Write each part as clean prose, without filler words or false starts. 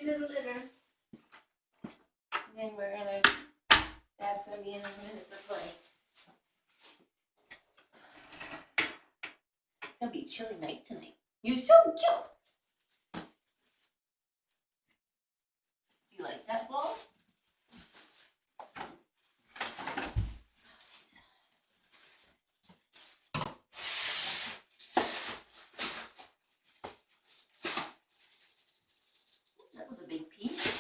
little litter. And then we're gonna, Dad's gonna be in a minute to play. It's gonna be a chilly night tonight. You're so cute. Do you like that ball? That was a big piece.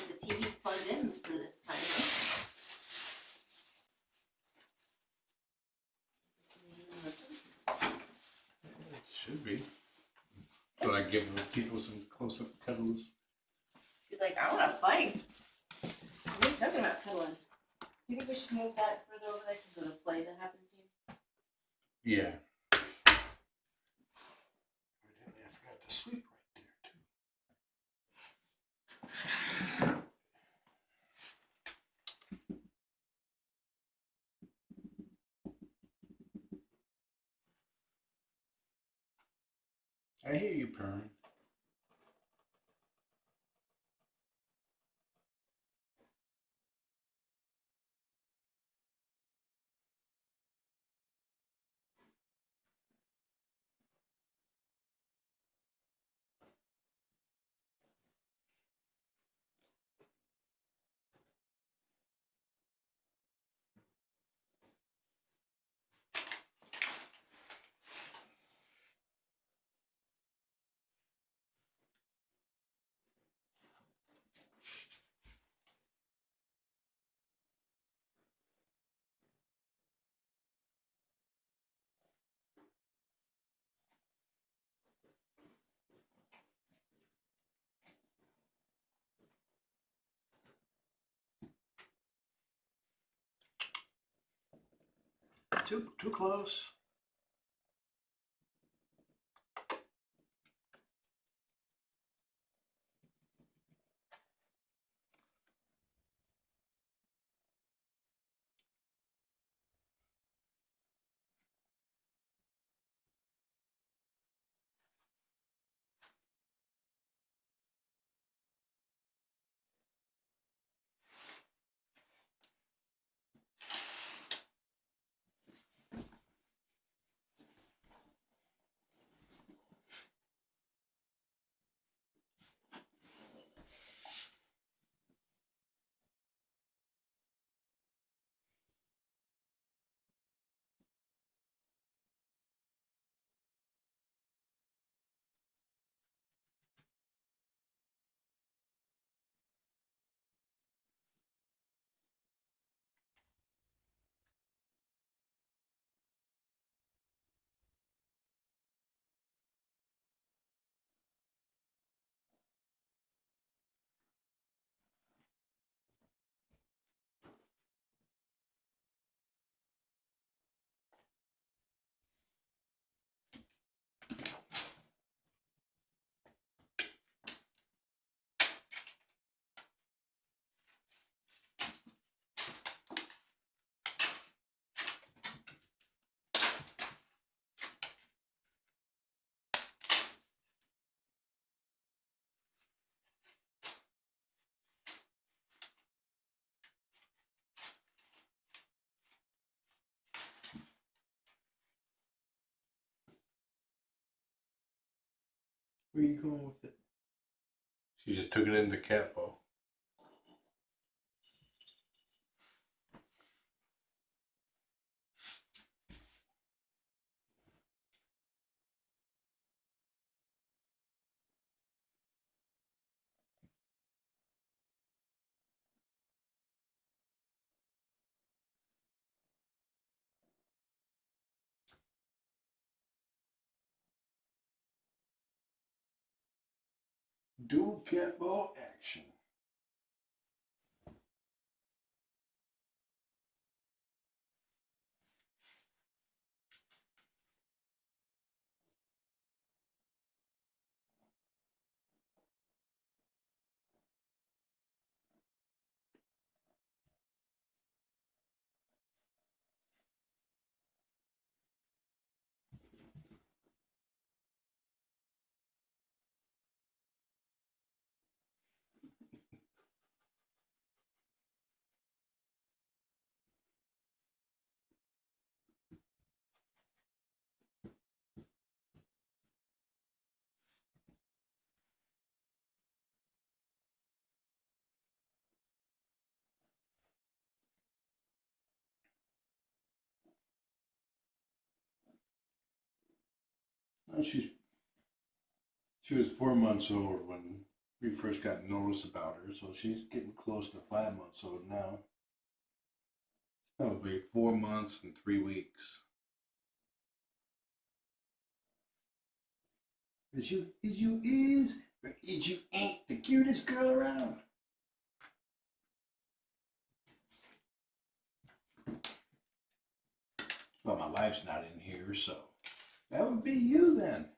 The TV's plugged in for this time. It should be. But I give people some close-up cuddles. She's like, I want to play. What are you talking about cuddling? You think we should move that further over there because of the play that happens here? Yeah. Evidently, I forgot to sweep right there, too. I hear you purring. Too close. Where are you going with it? She just took it in the cat ball. Dual cat ball action. She was 4 months old when we first got notice about her, so she's getting close to 5 months old now. Probably 4 months and 3 weeks. Is you is, or is you ain't the cutest girl around? Well, my wife's not in here, so that would be you then.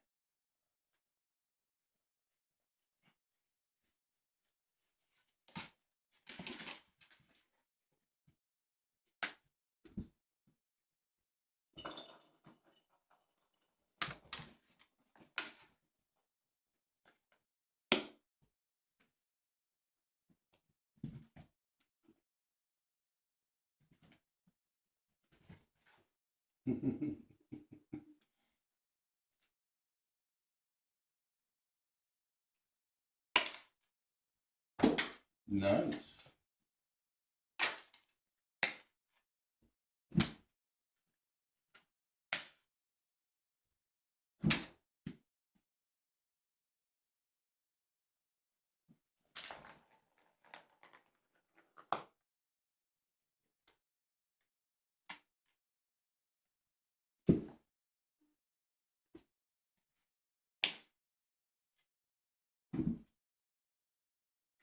Nice.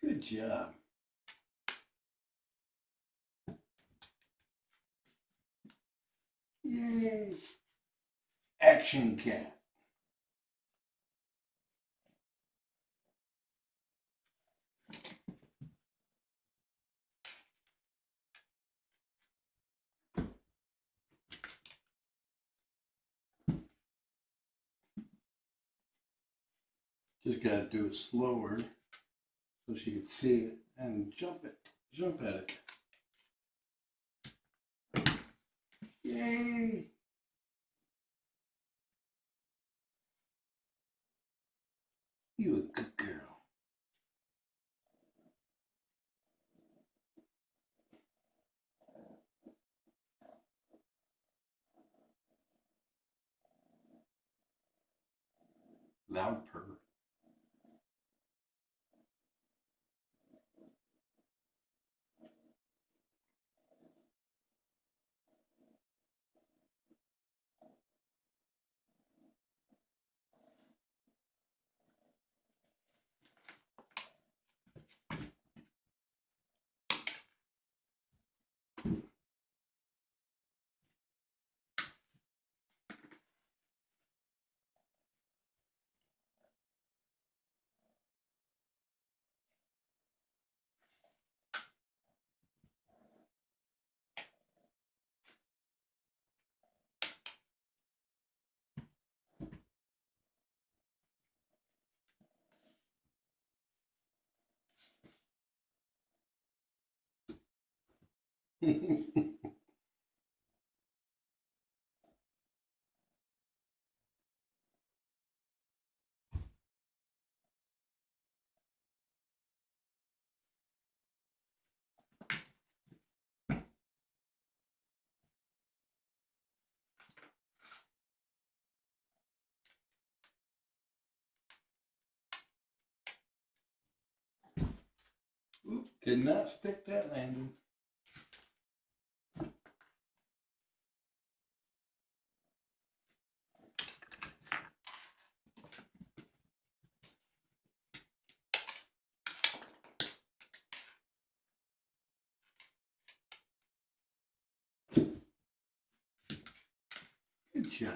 Good job. Yay. Action cat. Just gotta do it slower so she can see it and jump at it. Yay! You a good girl. Loud purr. Oop, did not stick that landing. Good job.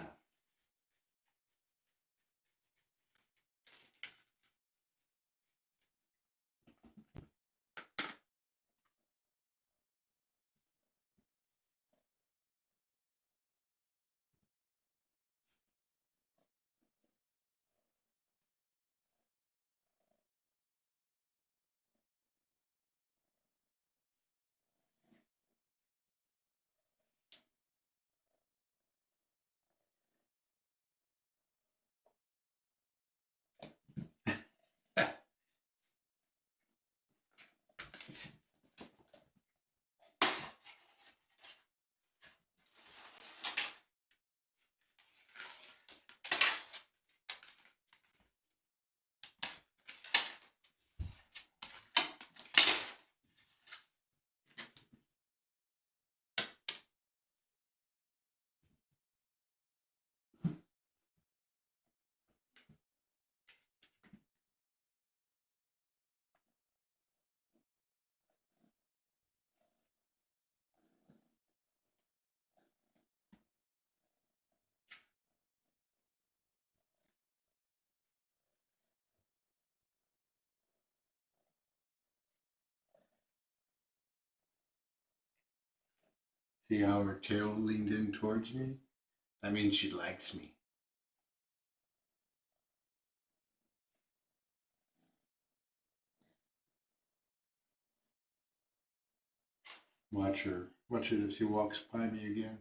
See how her tail leaned in towards me? That means she likes me. Watch her. Watch it as she walks by me again.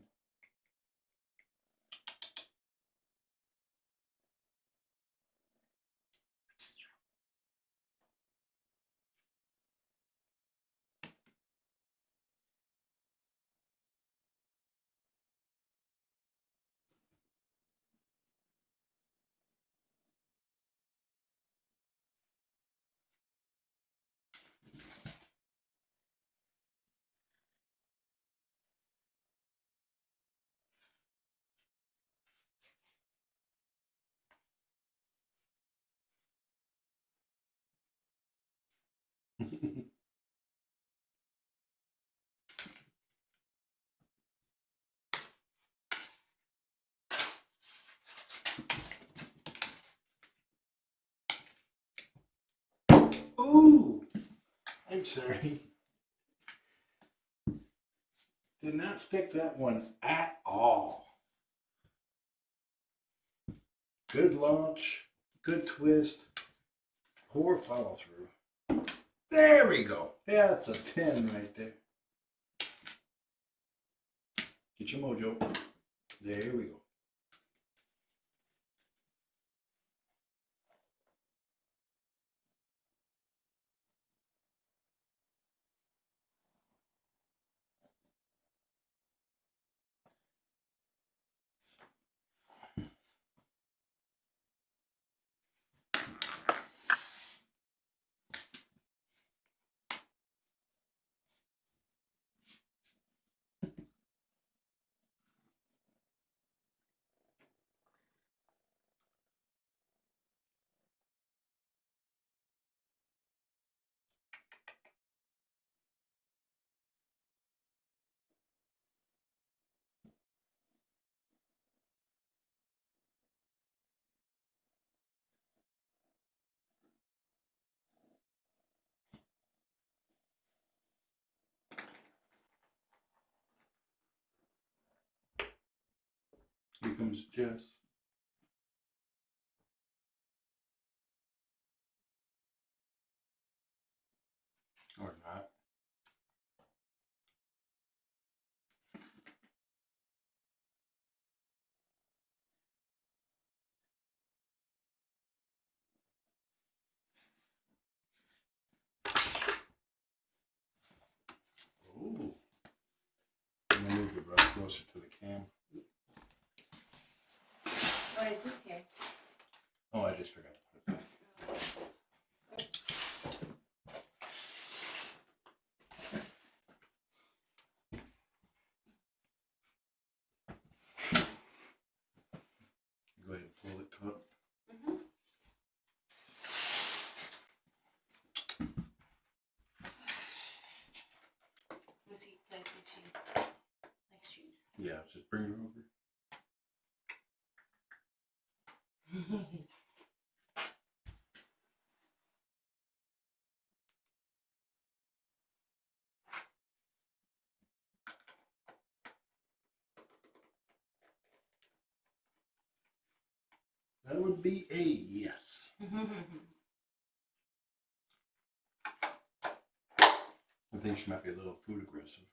Ooh! I'm sorry. Did not stick that one at all. Good launch, good twist, poor follow through. There we go. That's a 10 right there. Get your mojo. There we go. Here comes Jess. Or not. Ooh. I'm gonna move the brush closer to the cam. What is this here? Oh, I just forgot to put it back. Go ahead and pull it up. Mm-hmm. Let's see, can I see if she likes trees? Yeah, just bring it over. That would be a yes. I think she might be a little food aggressive.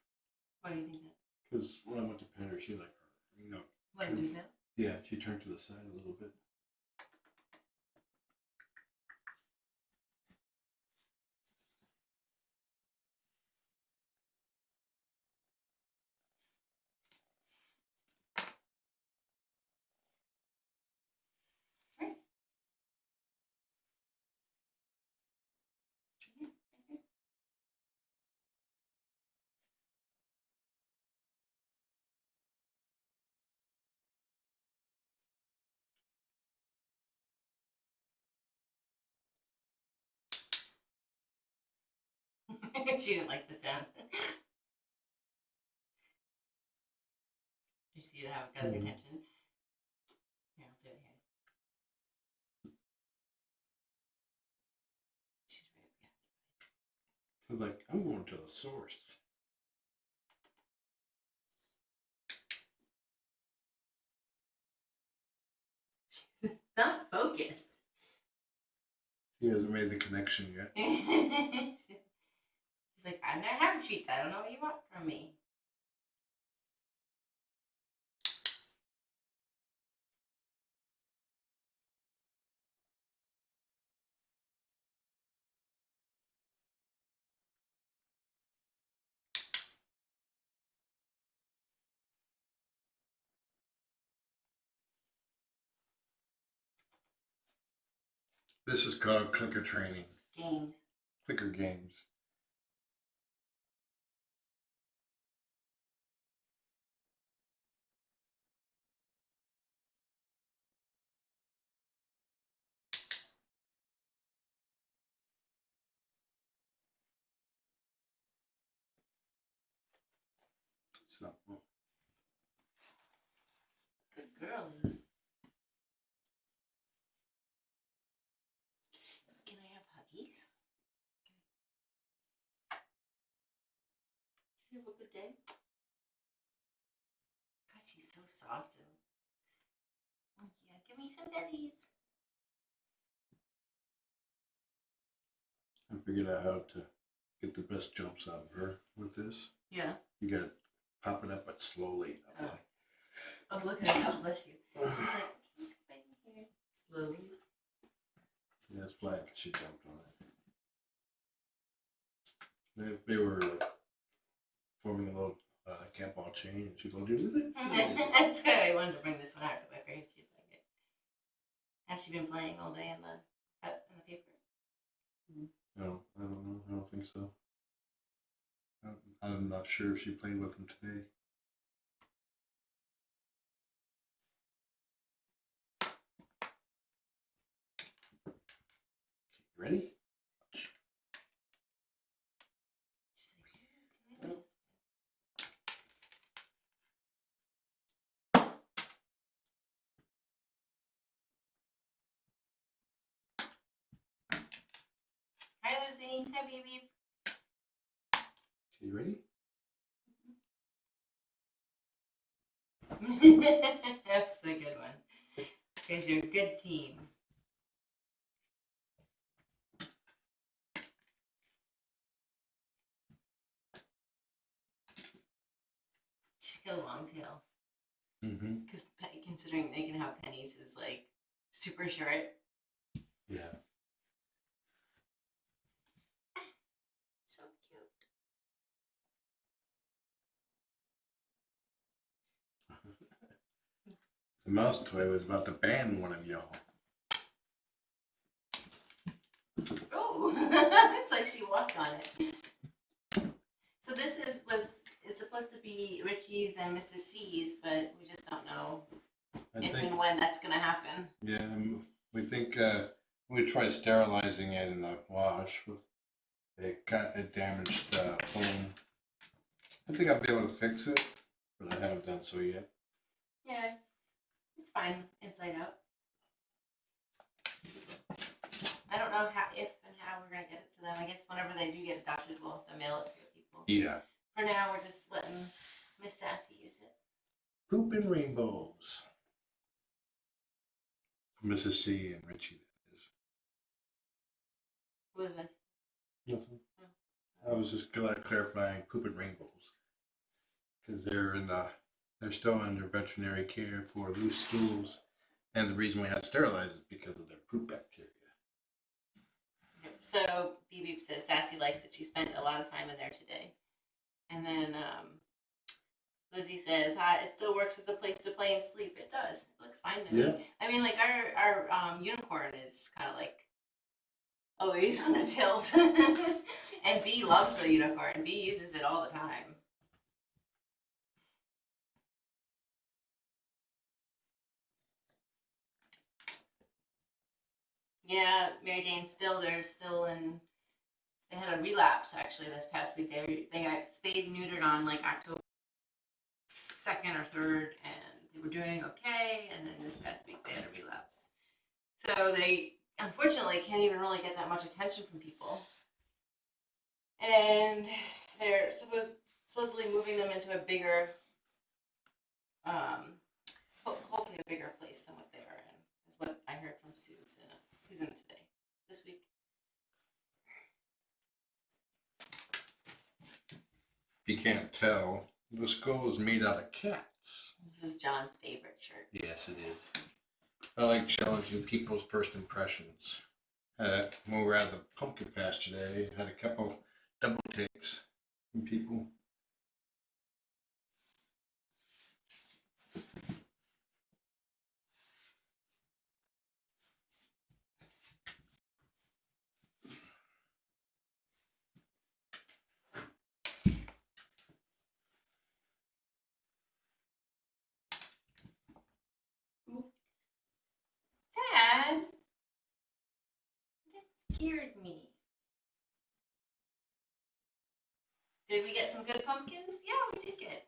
What do you think? Because when I went to pet her, she like, you know. What do you now? Yeah, she turned to the side a little bit. She didn't like the sound. Did you see how it got her attention? Here, I'll do it here. She's right, yeah. I was like, I'm going to the source. She's not focused. He hasn't made the connection yet. She's like, I've never had treats. I don't know what you want from me. This is called clicker training. Games. Clicker games. It's not. Good girl. Can I have huggies? Did you have a good day? God, she's so soft. Oh, yeah, give me some bellies. I figured out how to get the best jumps out of her with this. Yeah. You gotta pop it up, but slowly. Oh. Oh, look at her. God bless you. She's like, can you come back here? Slowly. Yeah, it's flat because she jumped on it. They were like forming a little camp ball chain, and she'd go do it. That's good. I wanted to bring this one out because I figured she'd like it. Has she been playing all day in the paper? No, I don't know. I don't think so. I'm not sure if she played with him today. Ready? Hi, Lizzie. Hi, baby. Okay, you ready? That's a good one. You guys are a good team. She's got a long tail. Mm-hmm. Because considering they can have pennies is like super short. Yeah. So cute. The mouse toy was about to ban one of y'all. Oh, it's like she walked on it. So this is supposed to be Richie's and Mrs. C's, but we just don't know if and when that's gonna happen. Yeah, we think we tried sterilizing it in the wash with it damaged foam. I think I'll be able to fix it, but I haven't done so yet. Yeah, it's fine inside out. I don't know if and how we're gonna get it to them. I guess whenever they do get adopted, we'll have to mail it to the people. Yeah. For now, we're just letting Miss Sassy use it. Poop and rainbows. Mrs. C and Richie, that is. What did I say? Nothing. I was just clarifying poop and rainbows. Because they're still under veterinary care for loose stools. And the reason we had to sterilize is because of their poop bacteria. So Beep Beep says Sassy likes it. She spent a lot of time in there today. And then Lizzie says, "Hi, it still works as a place to play and sleep." It does. It looks fine to me. I mean, like our unicorn is kind of like always on the tilt, and Bee loves the unicorn. Bee uses it all the time. Yeah, Mary Jane they're still in. They had a relapse actually this past week. They got spayed and neutered on like October 2nd or 3rd, and they were doing okay. And then this past week they had a relapse. So they unfortunately can't even really get that much attention from people. And they're supposedly moving them into a bigger, hopefully a bigger place than what they are in, is what I heard from Susan today, this week. If you can't tell, the skull is made out of cats. This is John's favorite shirt. Yes, it is. I like challenging people's first impressions. When we were at the pumpkin patch today, I had a couple double takes from people. Dad, that scared me. Did we get some good pumpkins? Yeah, we did get.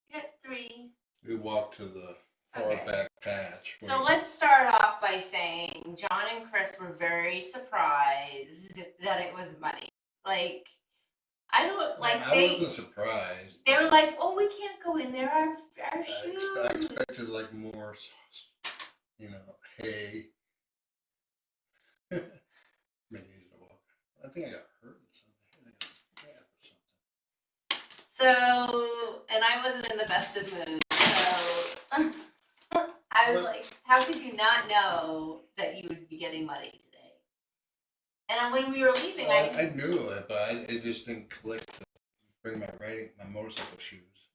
We got 3. We walked to the far Okay. back patch. So let's start off by saying John and Chris were very surprised that it was money. Like, I don't like I wasn't surprised. They were like, "Oh, we can't go in there. Our shoes." I expected like more, hay. Maybe I think I got hurt or something. I got stabbed or something. So, and I wasn't in the best of moods. So I was like, "How could you not know that you would be getting money today?" And when we were leaving, I knew it, but it just didn't click to bring my motorcycle shoes.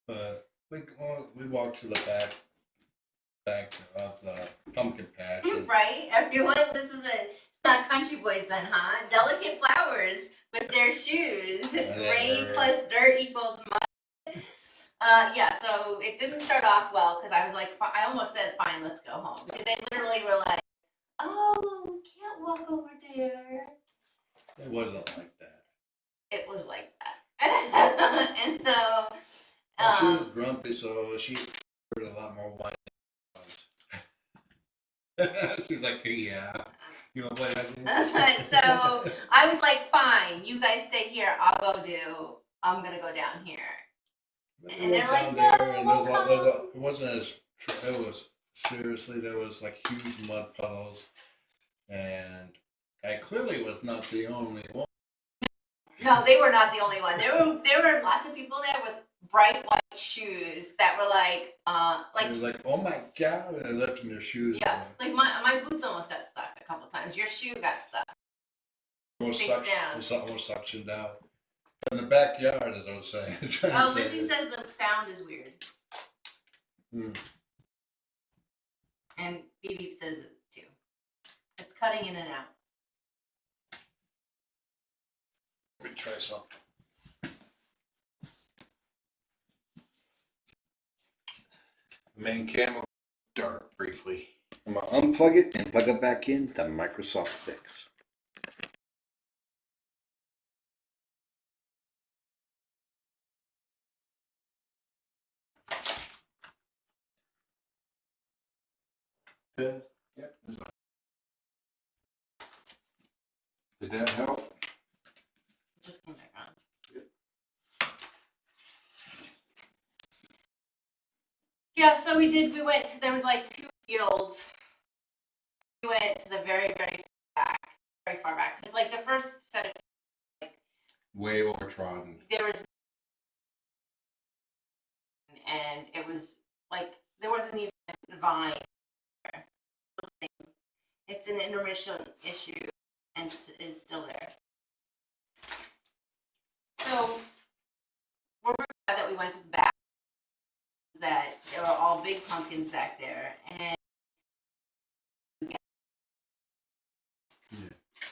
But we walked to the back of the pumpkin patch. right? Everyone, this is not country boys then, huh? Delicate flowers with their shoes. Rain plus dirt equals mud. Yeah, so it didn't start off well because I was like, I almost said, fine, let's go home. Because they literally were like, oh, we can't walk over there. It wasn't like that. It was like that. And so... she was grumpy, so she heard a lot more white. She's like, yeah. You want to play that game? So I was like, fine, you guys stay here. I'm going to go down here. And they're like, no, it wasn't as, it was, seriously, there was like huge mud puddles. And I clearly was not the only one. No, they were not the only one. There were lots of people there with bright white shoes that were like it was like, oh my god, and they're lifting their shoes. Yeah, like my boots almost got stuck a couple times. Your shoe got stuck. Almost Down. suctioned out. In the backyard, as I was saying. Oh, Lizzie says the sound is weird. And Beep Beep says it too. It's cutting in and out. Let me try something. Main camera dark briefly. I'm gonna unplug it and plug it back in to Microsoft Fix. Yep. Did that help? It just came back on. Yeah, so we went to, there was like 2 fields. We went to the very, very far back. Because like the first set of like way overtrodden. there was, and it was like there wasn't even a vine. It's an intermission issue and is still there. So we're really glad that we went to the back. That there were all big pumpkins back there, and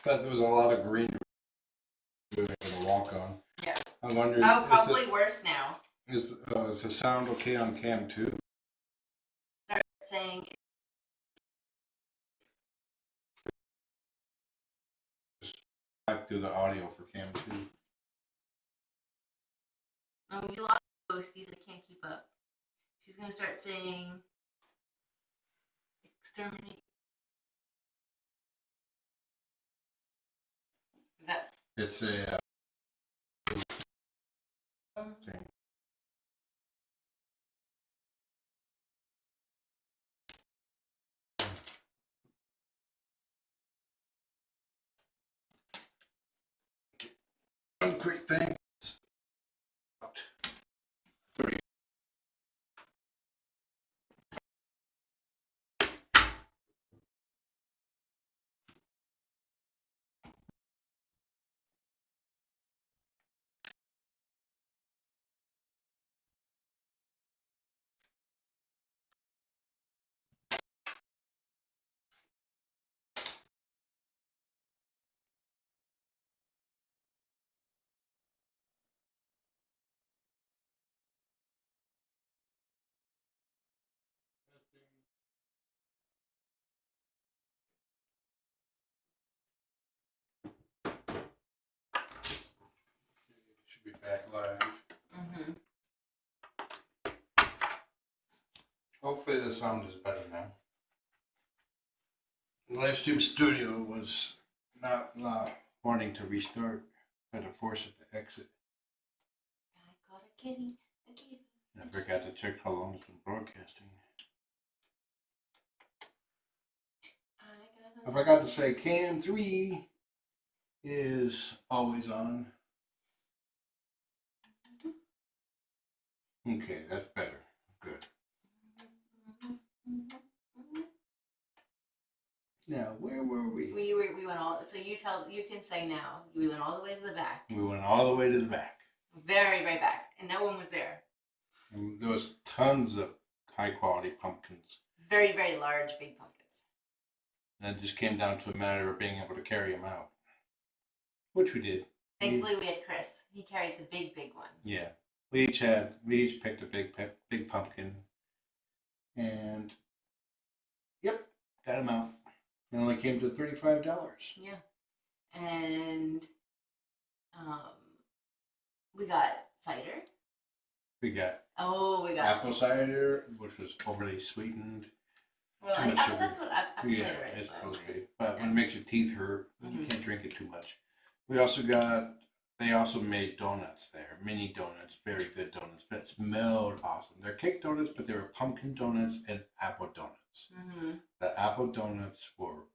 But there was a lot of green to walk on. Yeah. I'm wondering. Oh, probably worse now. Is the sound okay on cam 2? Start saying. Just type through the audio for cam 2. Oh, you lost ghosties. I can't keep up. She's gonna start saying exterminate. Is that? It's a. quick thing. Should be back live. Mm-hmm. Hopefully the sound is better now. The live stream studio was not wanting to restart. I had to force it to exit. I got a kitty, a kitty. And I forgot to check how long it's been broadcasting. I forgot to say cam 3 is always on. Okay, that's better. Good. Now, where were we? We went all. So you can say now. We went all the way to the back. We went all the way to the back. Very back, and no one was there. And there was tons of high quality pumpkins. Very large, big pumpkins. And it just came down to a matter of being able to carry them out, which we did. Thankfully, we had Chris. He carried the big one. Yeah, we each picked a big pumpkin, and yep, got them out. It only came to $35. Yeah, and we got cider. We got we got apple cider, which was overly sweetened. Well, too much sugar. that's what apple Yeah, cider is. it's So. supposed to be. But when it makes your teeth hurt, you Mhm. can't drink it too much. We also got, they also made donuts there, mini donuts, very good donuts, but it smelled awesome. They're cake donuts, but they were pumpkin donuts and apple donuts. Mm-hmm. The apple donuts were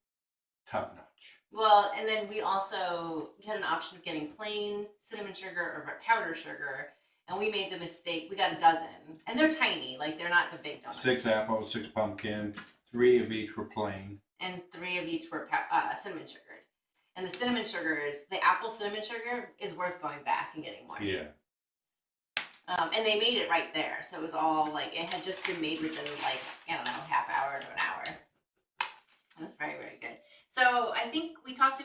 top notch. Well, and then we also had an option of getting plain cinnamon sugar or powdered sugar, and we made the mistake. We got a dozen, and they're tiny, like they're not the big donuts. 6 apples, 6 pumpkin, 3 of each were plain. And 3 of each were cinnamon sugared. And the cinnamon sugars, the apple cinnamon sugar is worth going back and getting more. Yeah. And they made it right there, so it was all like it had just been made within like I don't know, half hour to an hour. It was very good. So I think we talked to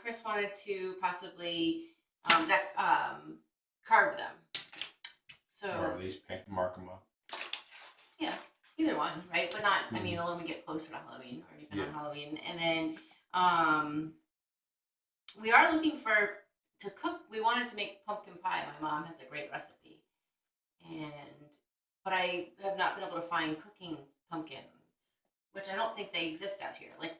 Chris wanted to possibly carve them. So Or at least mark them up. yeah, either one, right? But not. I mean, when we get closer to Halloween or even on Halloween, and then we are looking to cook. We wanted to make pumpkin pie. My mom has a great recipe, but I have not been able to find cooking pumpkins, which I don't think they exist out here. Like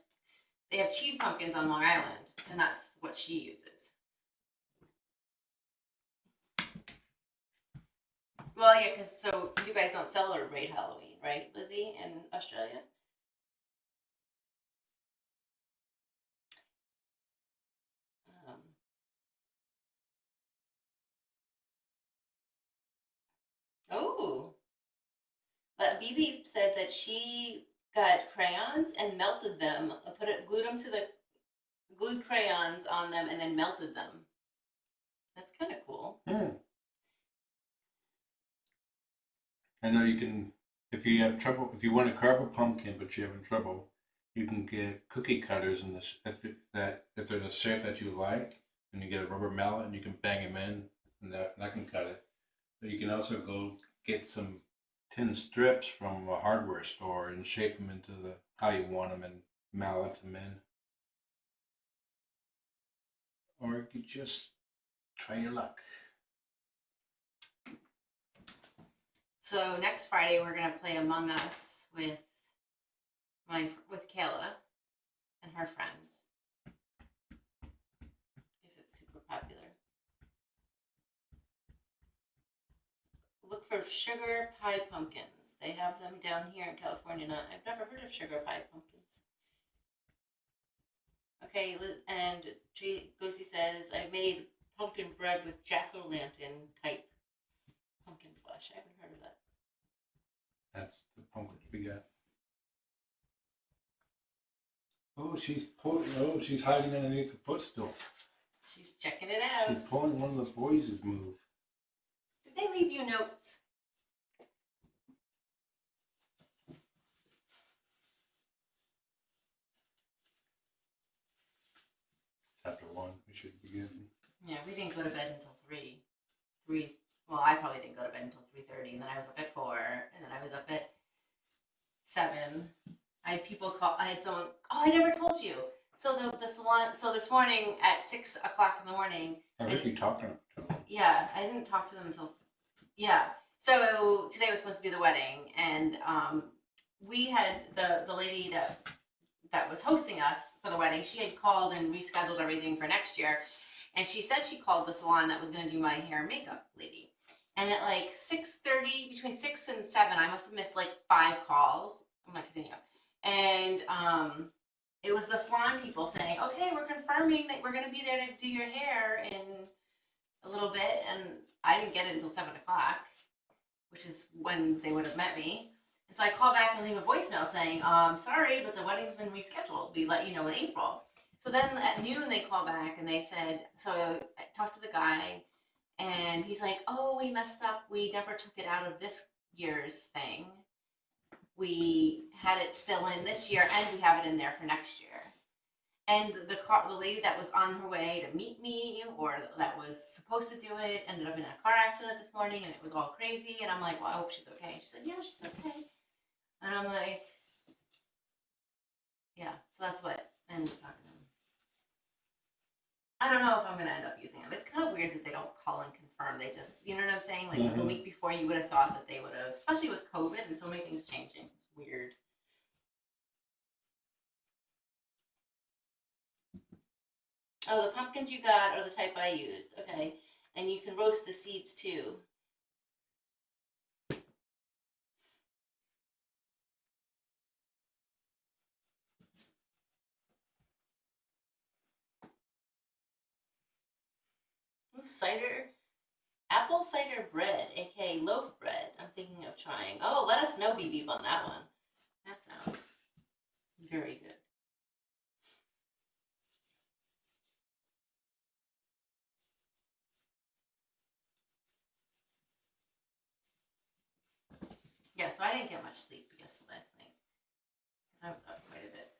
they have cheese pumpkins on Long Island, and that's what she uses. Well, yeah, because so you guys don't celebrate Halloween, right, Lizzie, in Australia? Oh, but BB said that she got crayons and melted them, glued crayons on them, and then melted them. That's kind of cool. I know you can, if you have trouble, if you want to carve a pumpkin but you're having trouble, you can get cookie cutters in this, if they're the shape that you like, and you get a rubber mallet and you can bang them in, and that can cut it. But you can also go get some tin strips from a hardware store and shape them into how you want them and mallet them in. Or you could just try your luck. So next Friday we're gonna play Among Us with Kayla and her friends. Because it's super popular. Look for sugar pie pumpkins. They have them down here in California. I've never heard of sugar pie pumpkins. Okay, and Ghosty says, I made pumpkin bread with jack-o'-lantern type pumpkin flesh. I haven't heard of that. That's the pumpkins we got. Oh, she's hiding underneath the footstool. She's checking it out. She's pulling one of the boys' move. Did they leave you notes? Chapter 1, we should begin. Yeah, we didn't go to bed until 3. Well, I probably didn't go to bed until 3:30, and then I was up at 4, and then I was up at 7. I had people call. I had someone. Oh, I never told you. So the salon. So this morning at 6 o'clock in the morning. I heard you talking to them. Yeah, I didn't talk to them until. Yeah. So today was supposed to be the wedding, and we had the lady that was hosting us for the wedding. She had called and rescheduled everything for next year, and she said she called the salon that was going to do my hair and makeup lady. And at like 6:30, between 6 and 7, I must have missed like 5 calls. I'm not kidding you. And it was the salon people saying, okay, we're confirming that we're going to be there to do your hair in a little bit. And I didn't get it until 7 o'clock, which is when they would have met me. And so I called back and leave a voicemail saying, sorry, but the wedding's been rescheduled. We let you know in April. So then at noon they called back and they said, so I talked to the guy and he's like, oh, we messed up. We never took it out of this year's thing. We had it still in this year and we have it in there for next year. And the lady that was on her way to meet me or that was supposed to do it ended up in a car accident this morning and it was all crazy. And I'm like, well, I hope she's okay. And she said, yeah, she's okay. And I'm like, yeah, so that's what ended up happening. I don't know if I'm going to end up using them. It's kind of weird that they don't call and confirm. They just, you know what I'm saying? Like the week before, you would have thought that they would have, especially with COVID and so many things changing. It's weird. Oh, the pumpkins you got are the type I used. Okay. And you can roast the seeds too. Cider, apple cider bread, aka loaf bread. I'm thinking of trying. Oh, let us know, BB, on that one. That sounds very good. Yeah, so I didn't get much sleep because last night. I was up quite a bit.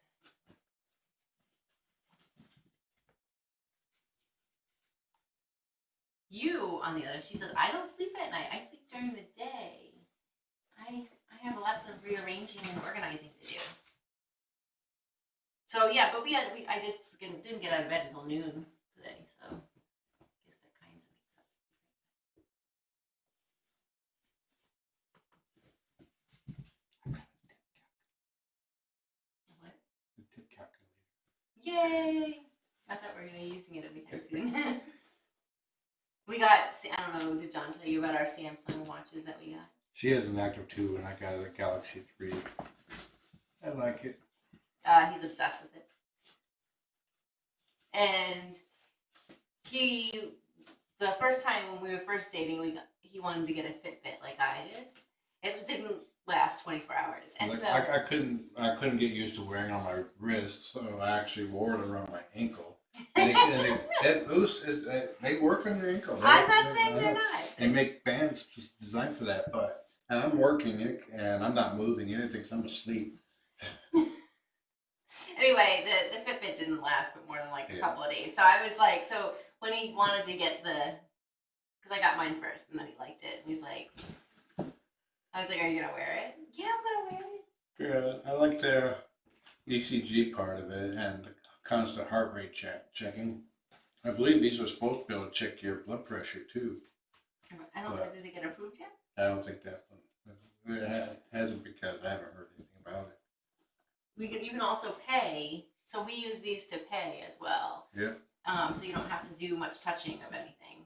You, on the other, she says, I don't sleep at night. I sleep during the day. I have lots of rearranging and organizing to do. So yeah, but I didn't get out of bed until noon today, so I guess that kind of makes up. What? The tip calculator. Yay! I thought we were going to be using it anytime soon. We got, I don't know, did John tell you about our Samsung watches that we got? She has an Active 2 and I got a Galaxy 3. I like it. He's obsessed with it. And the first time when we were first dating, he wanted to get a Fitbit like I did. It didn't last 24 hours. And Like, so I couldn't get used to wearing it on my wrist, so I actually wore it around my ankle. And they work on your ankle. I'm not saying they're not. They make bands just designed for that, but I'm working it and I'm not moving it. It thinks I'm asleep. Anyway, the Fitbit didn't last but more than like a couple of days. So I was like, so when he wanted to get because I got mine first and then he liked it. And he's like, I was like, are you going to wear it? Yeah, I'm going to wear it. Yeah, I like the ECG part of it and the constant heart rate checking. I believe these are supposed to be able to check your blood pressure too. I don't know, did it get approved yet? I don't think that one. It hasn't because I haven't heard anything about it. You can also pay. So we use these to pay as well. Yeah. So you don't have to do much touching of anything.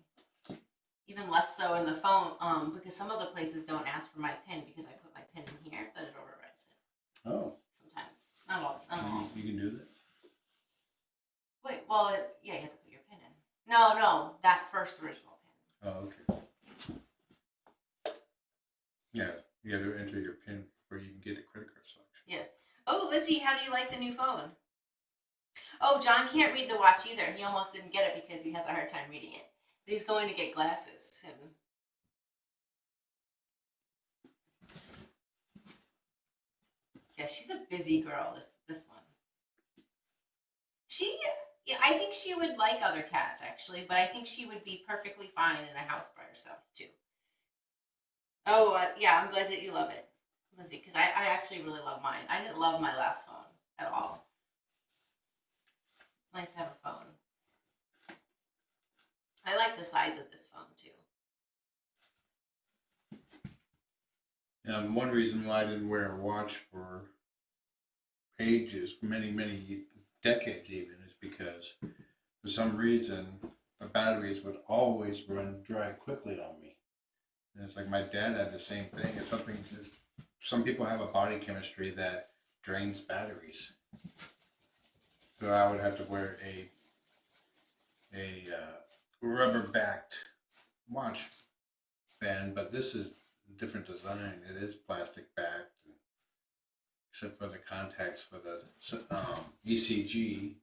Even less so in the phone, because some of the places don't ask for my PIN because I put my PIN in here, that it overrides it. Oh. Sometimes. Not all. Not all. You can do that? Wait, well, yeah, you have to put your PIN in. No, that first original PIN. Oh, okay. Yeah, you have to enter your PIN before you can get a credit card selection. Yeah. Oh, Lizzie, how do you like the new phone? Oh, John can't read the watch either. He almost didn't get it because he has a hard time reading it. But he's going to get glasses soon. Yeah, she's a busy girl, this one. Yeah, I think she would like other cats, actually, but I think she would be perfectly fine in a house by herself, too. Oh, yeah, I'm glad that you love it, Lizzie, because I actually really love mine. I didn't love my last phone at all. It's nice to have a phone. I like the size of this phone, too. And one reason why I didn't wear a watch for ages, for many, many decades even, is because for some reason the batteries would always run dry quickly on me. And it's like my dad had the same thing. It's something, some people have a body chemistry that drains batteries. So I would have to wear a rubber-backed watch band, but this is a different design. It is plastic-backed, except for the contacts for the ECG.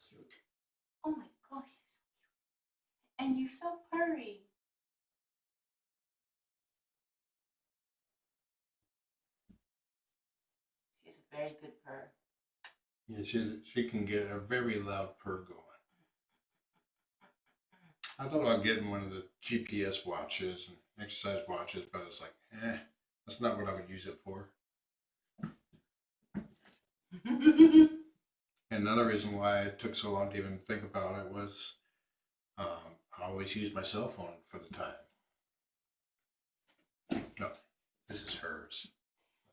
Cute. Oh my gosh, you're so cute. And you're so purry. She has a very good purr. Yeah, she can get a very loud purr going. I thought about getting one of the GPS watches and exercise watches, but it's like, that's not what I would use it for. And another reason why it took so long to even think about it was I always use my cell phone for the time. No, this is hers.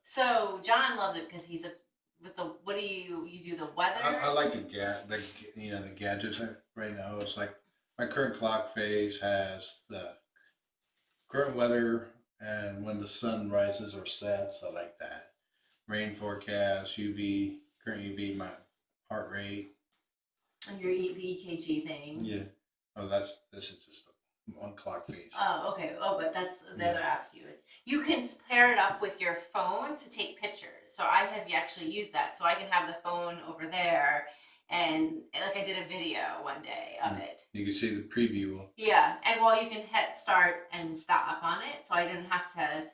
So John loves it because he's with the, what do you do the weather? I like the gadgets right now. It's like my current clock face has the current weather and when the sun rises or sets. I like that. Rain forecast, UV, current UV, my heart rate. And your the EKG thing. Yeah. Oh, this is just one clock face. Oh, okay. Oh, but that's the other apps you use. You can pair it up with your phone to take pictures. So I have actually used that. So I can have the phone over there, and like I did a video one day of it. You can see the preview. Yeah, and well, you can hit start and stop on it, so I didn't have to,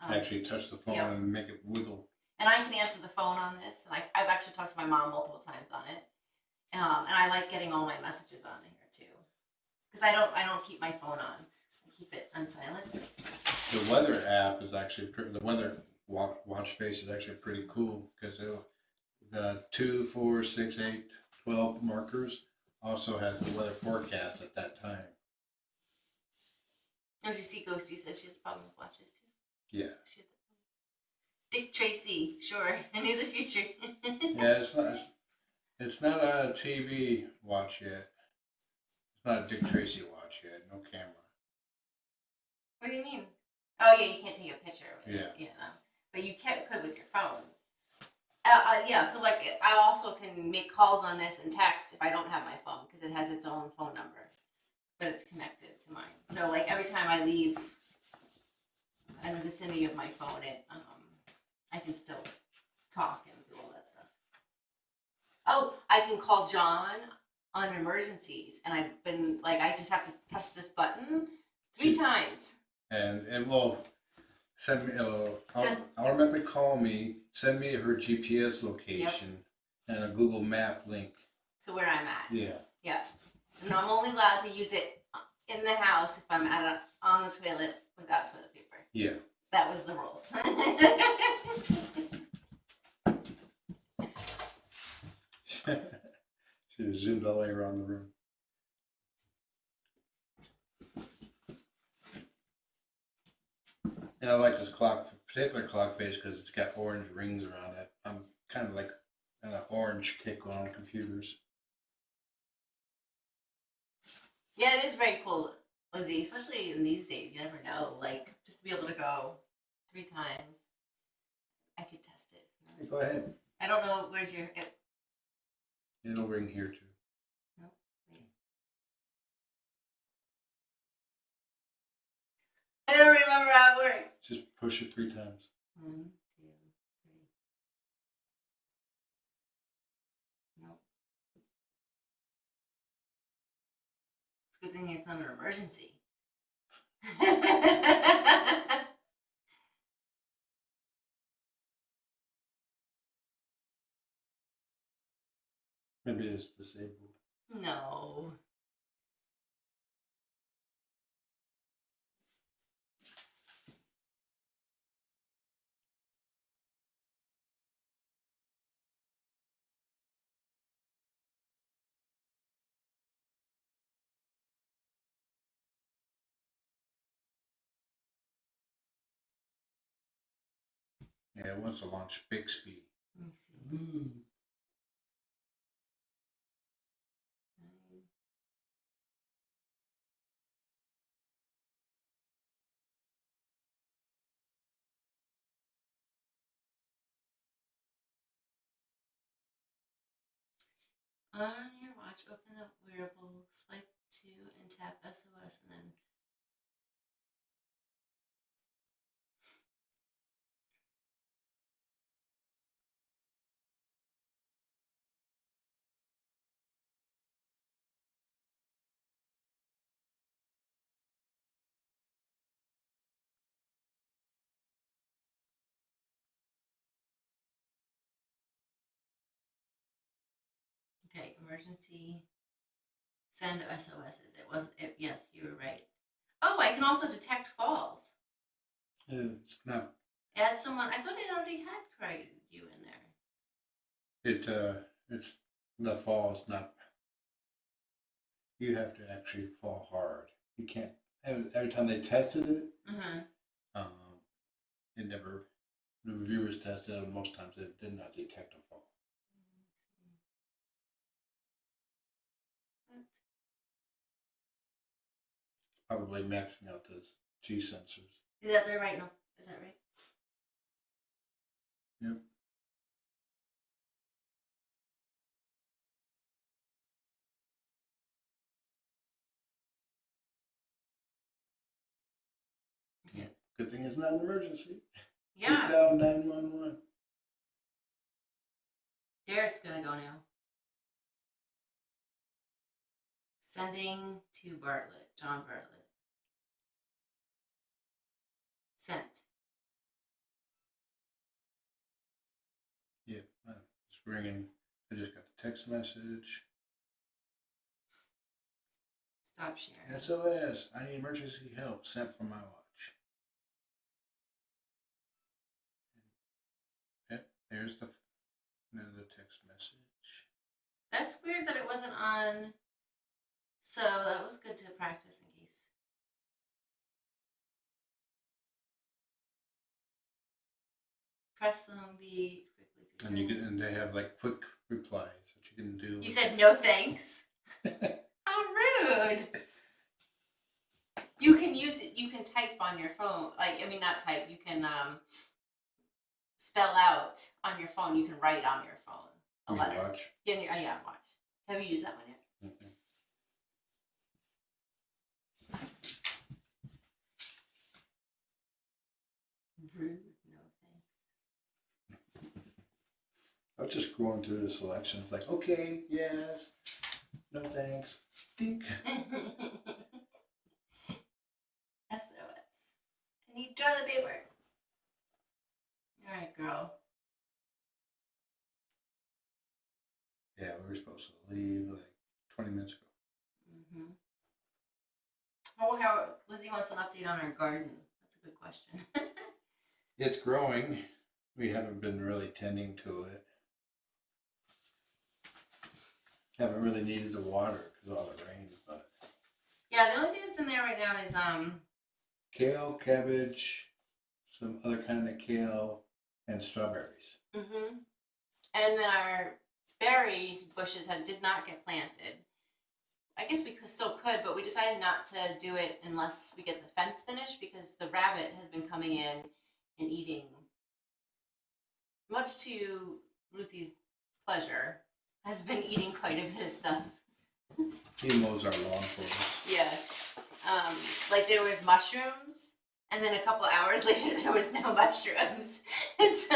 Actually touch the phone and make it wiggle. And I can answer the phone on this, and I've actually talked to my mom multiple times on it. And I like getting all my messages on here too, because I don't keep my phone on. I keep it on silent. The weather app is actually the weather watch face is actually pretty cool because the 2, 4, 6, 8, 12 markers also has the weather forecast at that time. As you see, Ghosty says she has a problem with watches too. Yeah. Dick Tracy, sure. I knew the future. Yeah, it's not a TV watch yet. It's not a Dick Tracy watch yet. No camera. What do you mean? Oh yeah, you can't take a picture with it. Yeah. No. But you could with your phone. Yeah, so like I also can make calls on this and text if I don't have my phone because it has its own phone number, but it's connected to mine. So like every time I leave in the vicinity of my phone, I can still talk and do all that stuff. Oh, I can call John on emergencies, and I've been like, I just have to press this button 3 times. And it will send me, automatically call me, send me her GPS location and a Google Map link. To where I'm at. Yeah. Yeah. And I'm only allowed to use it in the house if I'm on the toilet without toilet paper. Yeah. That was the rules. She zoomed all the way around the room. And I like this particular clock face because it's got orange rings around it. I'm kind of like an orange kick on computers. Yeah, it is very cool, Lizzie, especially in these days. You never know. Like, just to be able to go 3 times. I could test it. Hey, go ahead. I don't know. Where's your... It'll ring here too. No, wait. I don't remember how it works. Just push it 3 times. 1, 2, 3. Nope. It's a good thing it's not an emergency. Maybe it's disabled. No. Yeah, it wants to launch Bixby. Let me see. Ooh. On your watch, open the wearable, swipe to and tap SOS, and then okay, emergency, send SOSs. It wasn't, yes, you were right. Oh, I can also detect falls. It's not. Add someone, I thought it already had created you in there. It's the fall is not. You have to actually fall hard. You can't. Every time they tested it, it never. The reviewers tested it, and most times it did not detect a fall. Probably maxing out those G sensors. Is that there right now? Is that right? Yep. Okay. Good thing it's not an emergency. Yeah. Just dial 911. Garrett's gonna go now. Sending to Bartlett, John Bartlett. Sent. Yeah, it's ringing. I just got the text message. Stop sharing. SOS, I need emergency help sent from my watch. Yep, there's another text message. That's weird that it wasn't on. So that was good to practice in case. Press home B quickly. And they have like quick replies that you can do. You said no thanks. How rude. You can use it. You can type on your phone. Like, I mean, not type. You can spell out on your phone. You can write on your phone a letter. Watch. Yeah, yeah, watch. Have you used that one yet? Mm-hmm. Rude. No thanks. I was just going through the selections, like, okay, yes, no thanks, dink. SOS. I need toilet paper. All right, girl. Yeah, we were supposed to leave like 20 minutes ago. Mm-hmm. Oh, how Lizzie wants an update on our garden. That's a good question. It's growing. We haven't been really tending to it. Haven't really needed the water because of all the rain, but yeah, the only thing that's in there right now is kale, cabbage, some other kind of kale, and strawberries. Mm-hmm. And then our berry bushes did not get planted. I guess we still could, but we decided not to do it unless we get the fence finished because the rabbit has been coming in and eating, much to Ruthie's pleasure, has been eating quite a bit of stuff. He mows our lawn for us. Yeah. Like there was mushrooms, and then a couple hours later there was no mushrooms. And so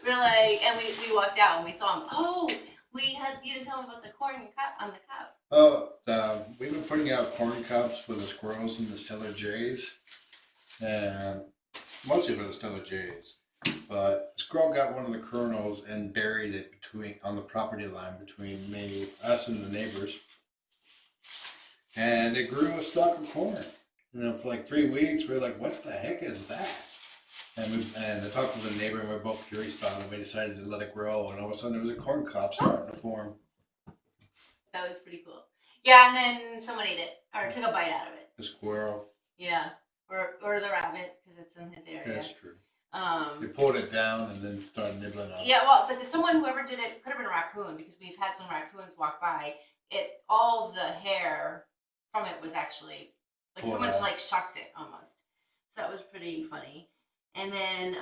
we're like, and we walked out and we saw them. Oh, you didn't tell me about the corn on the cob. Oh, we've been putting out corn cobs for the squirrels and the Stellar Jays, and mostly for the Stellar Jays. But a squirrel got one of the kernels and buried it on the property line between us and the neighbors. And it grew a stalk of corn. For like 3 weeks, we were like, what the heck is that? And I talked to the neighbor, and we were both curious about it, and we decided to let it grow, and all of a sudden there was a corn cob starting to form. That was pretty cool. Yeah, and then someone ate it, or took a bite out of it. The squirrel. Yeah, or the rabbit, because it's in his area. That's true. They pulled it down and then started nibbling on it. Yeah, well, but whoever did it could have been a raccoon, because we've had some raccoons walk by. All the hair from it was actually, like someone just like shucked it almost. So that was pretty funny. And then,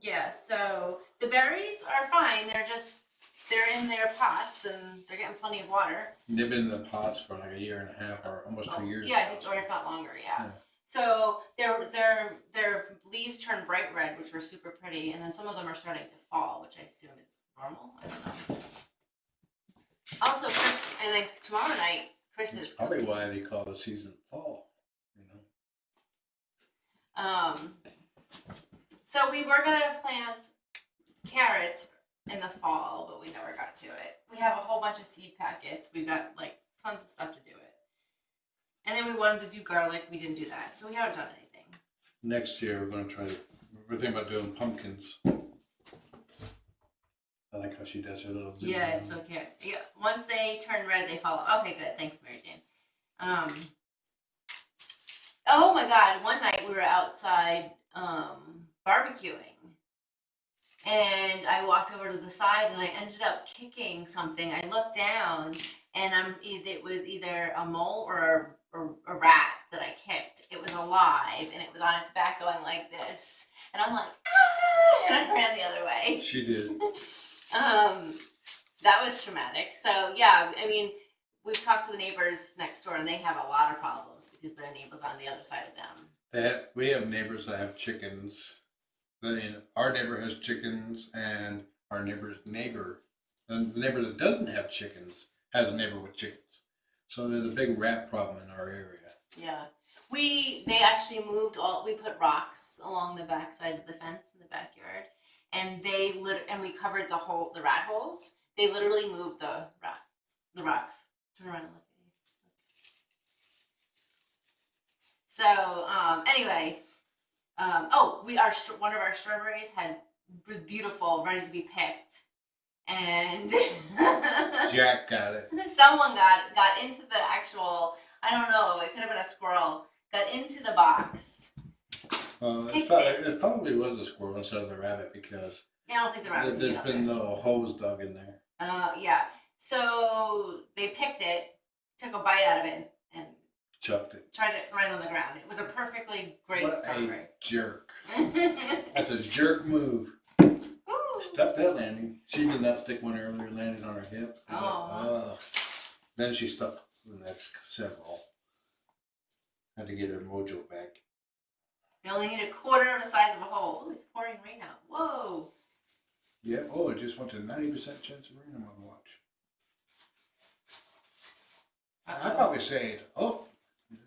yeah, so the berries are fine. They're in their pots and they're getting plenty of water. They've been in the pots for like 1.5 years or almost 2 years. Yeah, I think, or if not longer, yeah. So their leaves turn bright red, which were super pretty, and then some of them are starting to fall, which I assume is normal. I don't know. Also, Chris, and then tomorrow night, Chris is probably why they call the season fall. So we were gonna plant carrots in the fall, but we never got to it. We have a whole bunch of seed packets. We've got like tons of stuff to do it. And then we wanted to do garlic. We didn't do that, so we haven't done anything. Next year we're thinking about doing pumpkins. I like how she does her little zoom. Yeah, it's so cute. Yeah, once they turn red, they fall. Okay, good. Thanks, Mary Jane. Oh my God! One night we were outside barbecuing, and I walked over to the side, and I ended up kicking something. I looked down, and it was either a mole or a rat that I kicked. It was alive, and it was on its back going like this, and I'm like, ah! And I ran the other way. She did. That was traumatic. So yeah, I mean, we've talked to the neighbors next door, and they have a lot of problems because their neighbors on the other side of them. We have neighbors that have chickens. Our neighbor has chickens, and our neighbor's neighbor, and the neighbor that doesn't have chickens, has a neighbor with chickens. So there's a big rat problem in our area. Yeah. They actually we put rocks along the back side of the fence in the backyard, and and we covered the rat holes. They literally moved the rocks. Turn around and look at you. So, anyway, one of our strawberries was beautiful, ready to be picked, and Jack got it. Someone got into the actual, I don't know, it could have been a squirrel, got into the box. It probably was a squirrel instead of the rabbit, because I don't think the rabbit. There's been no hose dug in there. Yeah. So they picked it, took a bite out of it, and chucked it. Tried it right on the ground. It was a perfectly great strawberry. A jerk. That's a jerk move. Ooh. Stuck that landing. She did not stick one earlier, landed on her hip. Oh. Then she stuck the next several. Had to get her mojo back. They only need a quarter of the size of a hole. Ooh, it's pouring rain out. Whoa. Yeah. Oh, it just went to 90% chance of rain on my watch. I'd probably say, it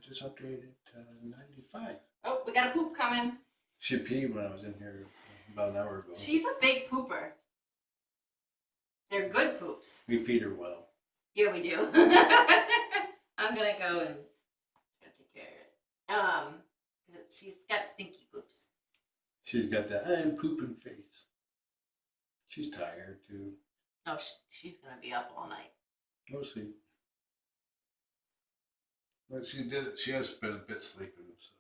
just updated to 95. Oh, we got a poop coming. She peed when I was in here about an hour ago. She's a big pooper. They're good poops. We feed her well. Yeah, we do. I'm gonna go and try to take care of it. She's got stinky poops. She's got that I'm pooping face. She's tired too. Oh, she's gonna be up all night. We'll see. But she has been a bit sleeping, so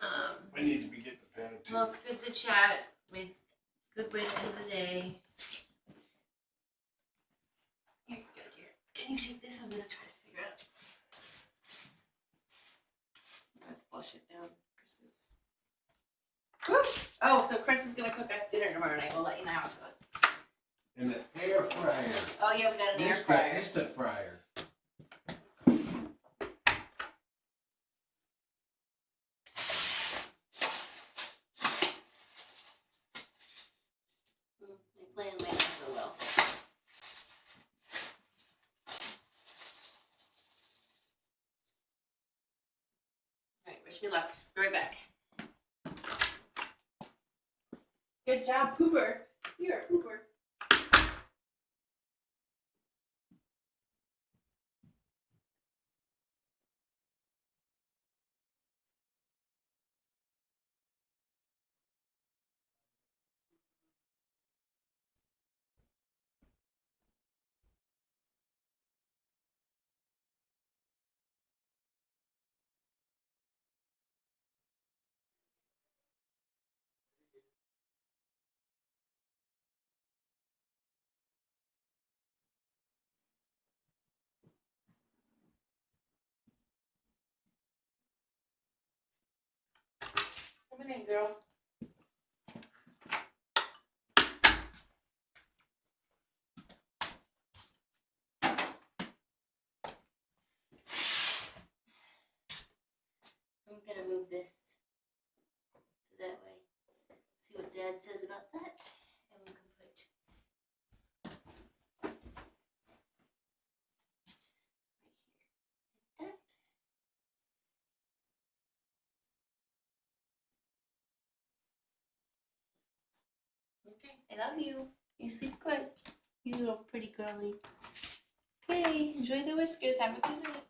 I need to be getting the pad too. Well, it's good to chat. Good way to end the day. Here, good, here. Can you take this? I'm gonna try to figure out. I'm gonna flush it down. Oh, so Chris is gonna cook us dinner tomorrow night. We'll let you know how it goes. In the air fryer. Oh yeah, we got an air fryer. Instant fryer. My plan might not go well. Alright, wish me luck. Be right back. Good job, Pooper. You're a Pooper. Come in, girl. I'm gonna move this so that way. See what Dad says about that. And we can put right here. Like that. Okay, I love you. You sleep good. You little pretty girly. Okay, enjoy the whiskers. Have a good night.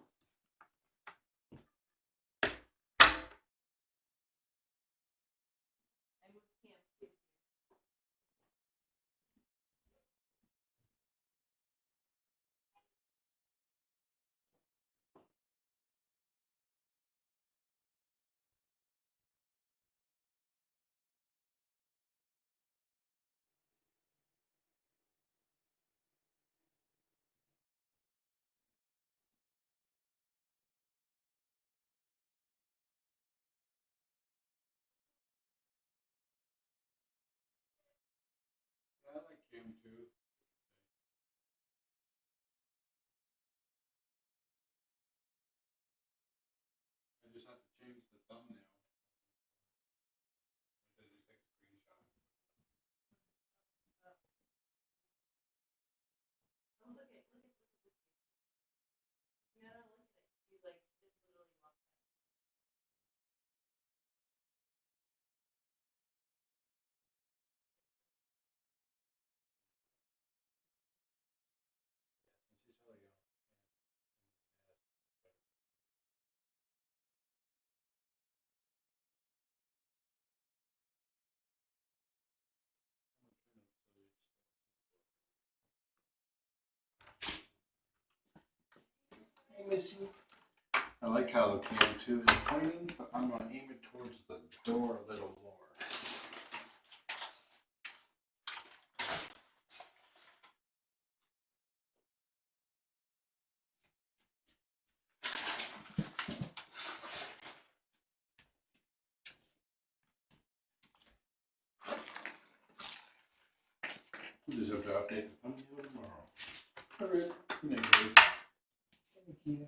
I like him too. I just have to change the thumbnail. I just take a screenshot. Oh, look at. You gotta look at it. He's like, just literally walked by. Since she's so young. Hey, Missy. I like how the cam too is pointing, but I'm gonna aim it towards the door a little more. We'll just have to update the thumbnail tomorrow. Alright, anyways. Thank you.